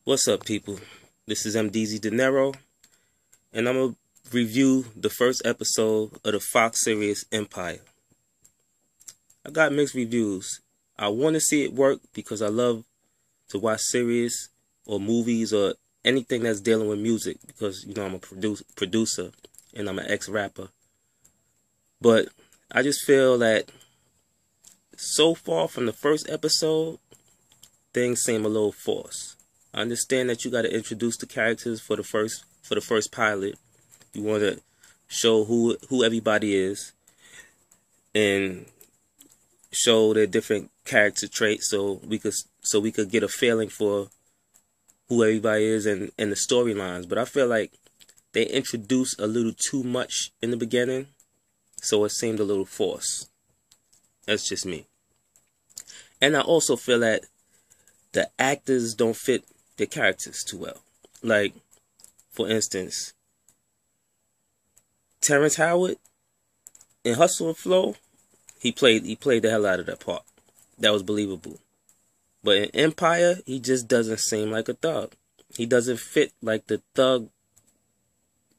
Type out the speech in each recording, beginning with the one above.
What's up, people? This is MDZ De Niro, and I'm going to review the first episode of the Fox series Empire. I got mixed reviews. I want to see it work because I love to watch series or movies or anything that's dealing with music because, I'm a producer and I'm an ex-rapper. But I just feel that so far from the first episode, things seem a little forced. I understand that you got to introduce the characters for the first pilot. You want to show who everybody is and show their different character traits so we could get a feeling for who everybody is and the storylines. But I feel like they introduced a little too much in the beginning, so it seemed a little forced. That's just me. And I also feel that the actors don't fit their characters too well. Like, for instance, Terrence Howard in Hustle and Flow, he played the hell out of that part. That was believable. But in Empire, he just doesn't seem like a thug. He doesn't fit like the thug.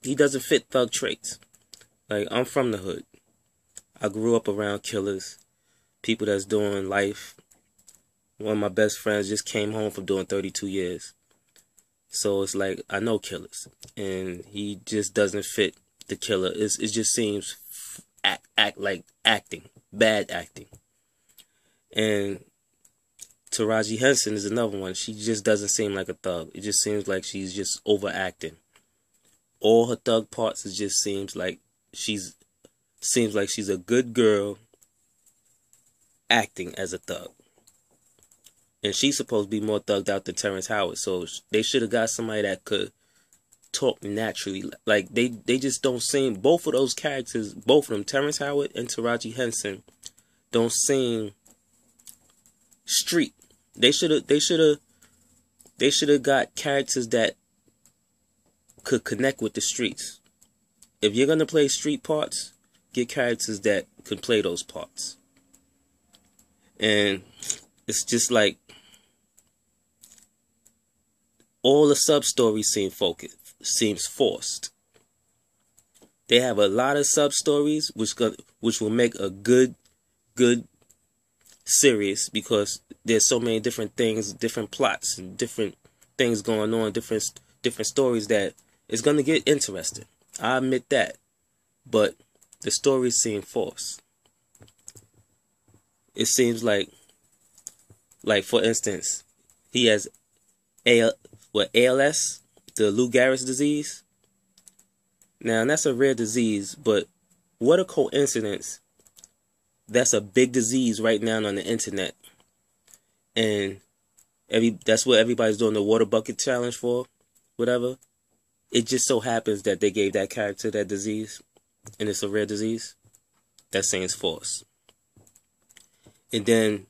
He doesn't fit thug traits. Like, I'm from the hood. I grew up around killers, people that's doing life. One of my best friends just came home from doing 32 years. So it's like, I know killers. And he just doesn't fit the killer. It just seems like acting. Bad acting. And Taraji Henson is another one. She just doesn't seem like a thug. It just seems like she's just overacting. All her thug parts, it just seems like she's a good girl acting as a thug. And she's supposed to be more thugged out than Terrence Howard. So they should have got somebody that could talk naturally. Like, they just don't seem, both of those characters, both of them, Terrence Howard and Taraji Henson, don't seem street. They should have got characters that could connect with the streets. If you're going to play street parts, get characters that can play those parts. And it's just like, all the sub-stories seems forced. They have a lot of sub-stories which will make a good series because there's so many different things, different plots, and different things going on, different stories that it's going to get interesting. I admit that. But the stories seem forced. It seems like for instance, he has ALS, the Lou Gehrig's disease. Now, that's a rare disease, but what a coincidence. That's a big disease right now on the internet. And that's what everybody's doing the water bucket challenge for, whatever. It just so happens that they gave that character that disease, and it's a rare disease. That seems false. And then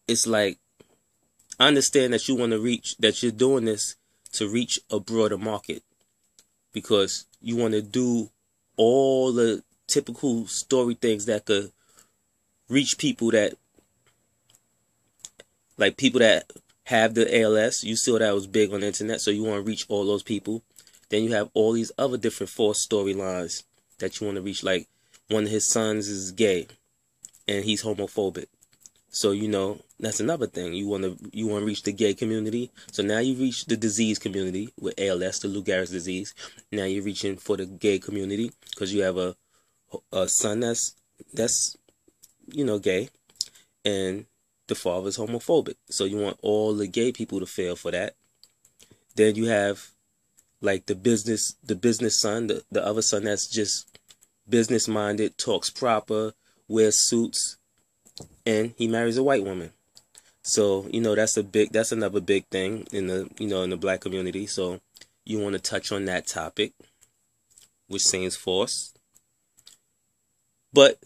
it's like, I understand that that you're doing this to reach a broader market because you want to do all the typical story things that could reach people that have the ALS. You saw that was big on the internet, so you want to reach all those people. Then you have all these other different forced storylines that you want to reach. Like, one of his sons is gay and he's homophobic. So, that's another thing. You want to reach the gay community. So now you reach the disease community with ALS, the Lou Gehrig's disease. Now you're reaching for the gay community because you have a son that's gay, and the father's homophobic. So you want all the gay people to fail for that. Then you have like the business son, the other son that's just business minded, talks proper, wears suits, and he marries a white woman. So, that's another big thing in the black community. So you want to touch on that topic, which seems forced. But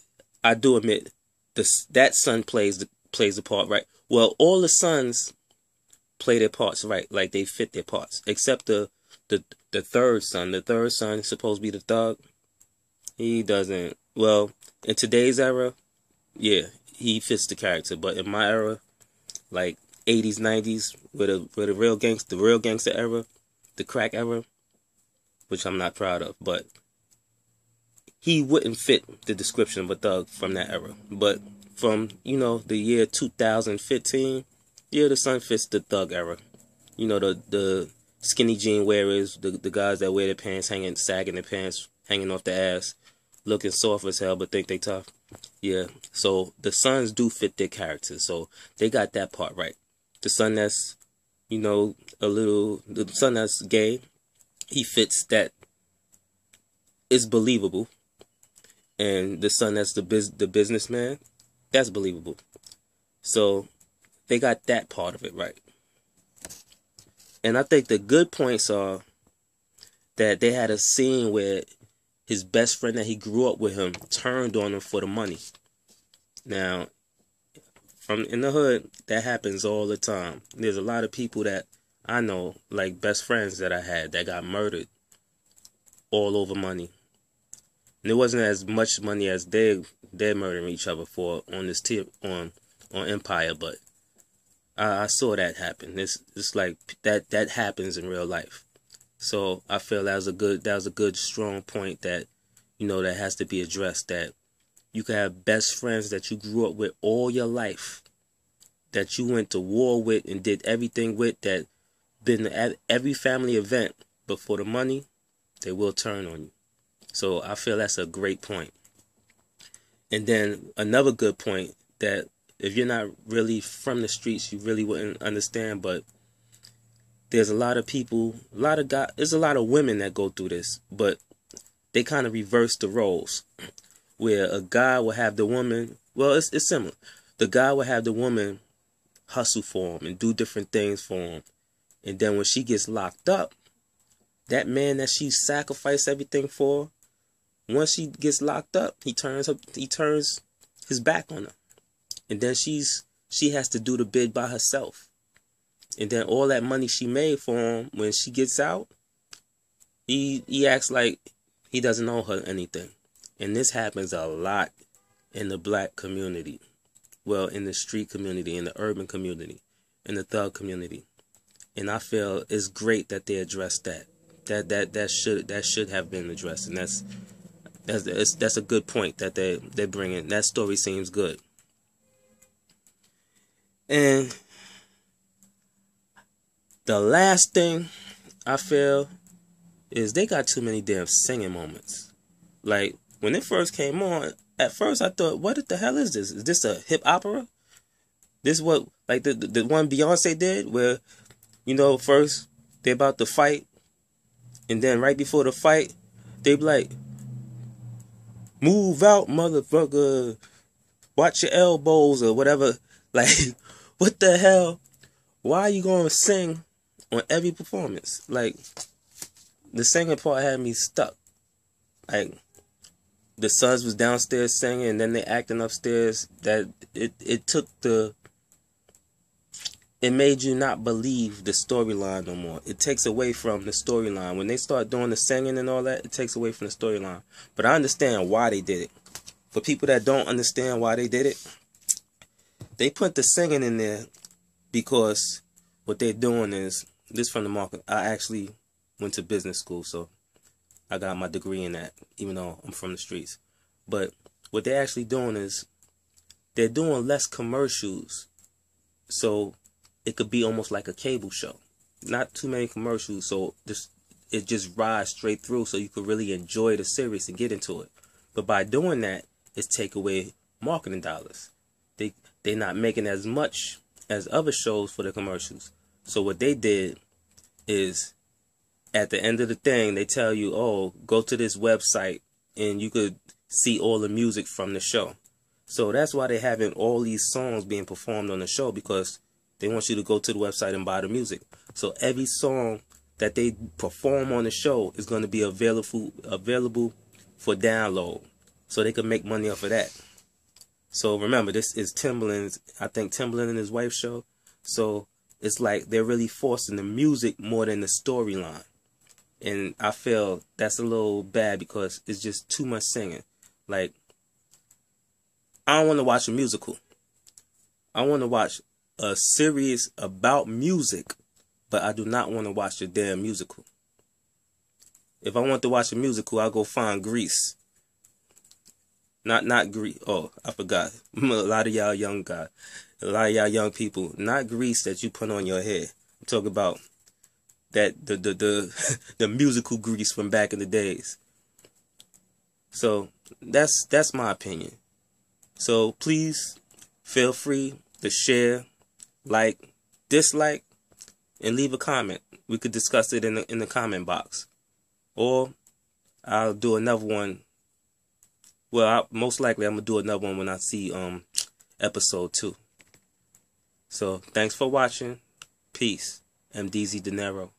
I do admit that son plays the part right. Well, all the sons play their parts right, like they fit their parts, except the third son. The third son is supposed to be the thug. He doesn't. Well, in today's era, yeah, he fits the character. But in my era, like, 80s, 90s, with the real gangster era, the crack era, which I'm not proud of, but he wouldn't fit the description of a thug from that era. But from, the year 2015, yeah, the son fits the thug era. The skinny jean wearers, the guys that wear their pants sagging their pants, hanging off the ass, looking soft as hell, but think they tough. Yeah, so the sons do fit their characters, so they got that part right. The son that's, the son that's gay, he fits that. It's believable. And the son that's the businessman, that's believable. So they got that part of it right. And I think the good points are that they had a scene where his best friend that he grew up with him turned on him for the money. Now, from in the hood, that happens all the time. There's a lot of people that I know, like best friends that I had, that got murdered all over money. And it wasn't as much money as they're murdering each other for on this on Empire, but I saw that happen. It's like that happens in real life. So I feel that was a good strong point that that has to be addressed, that you can have best friends that you grew up with all your life, that you went to war with and did everything with, that been at every family event, but for the money, they will turn on you. So I feel that's a great point. And then another good point, that if you're not really from the streets, you really wouldn't understand, but there's a lot of people, there's a lot of women that go through this, but they kind of reverse the roles, where a guy will have the woman, well, it's similar. The guy will have the woman hustle for him and do different things for him. And then when she gets locked up, that man that she sacrificed everything for, once she gets locked up, he turns his back on her. And then she has to do the bid by herself. And then all that money she made for him, when she gets out, he acts like he doesn't owe her anything. And this happens a lot in the black community. Well, in the street community, in the urban community, in the thug community. And I feel it's great that they addressed that. That should have been addressed. And that's a good point that they bring in. That story seems good. And the last thing I feel is they got too many damn singing moments. Like, when it first came on, at first I thought, what the hell is this? Is this a hip opera? This what, like the one Beyonce did, where, first they're about to fight, and then right before the fight, they be like, move out, motherfucker, watch your elbows, or whatever. Like, what the hell? Why are you going to sing on every performance? Like, the singing part had me stuck. Like, the sons was downstairs singing, and then they acting upstairs. That it made you not believe the storyline no more. It takes away from the storyline. When they start doing the singing and all that, it takes away from the storyline. But I understand why they did it. For people that don't understand why they did it, they put the singing in there because what they're doing is, this from the market. I actually went to business school, so I got my degree in that, even though I'm from the streets. But what they're actually doing is, they're doing less commercials, so it could be almost like a cable show. Not too many commercials, so it just rides straight through, so you could really enjoy the series and get into it. But by doing that, it's take away marketing dollars. They're not making as much as other shows for the commercials. So what they did is, at the end of the thing, they tell you, oh, go to this website and you could see all the music from the show. So that's why they're having all these songs being performed on the show, because they want you to go to the website and buy the music. So every song that they perform on the show is going to be available for download, so they can make money off of that. So remember, this is Timbaland's, I think Timbaland and his wife's show. So it's like they're really forcing the music more than the storyline. And I feel that's a little bad, because it's just too much singing. Like, I don't want to watch a musical. I want to watch a series about music, but I do not want to watch the damn musical. If I want to watch a musical, I'll go find Grease. Not Grease. Oh, I forgot. A lot of y'all young guys, a lot of y'all young people, not Grease that you put on your head. I'm talking about that the musical Grease from back in the days. So that's my opinion. So please feel free to share, like, dislike, and leave a comment. We could discuss it in the comment box, or I'll do another one. Well, most likely I'm gonna do another one when I see episode 2. So thanks for watching. Peace. MDZ De Niro.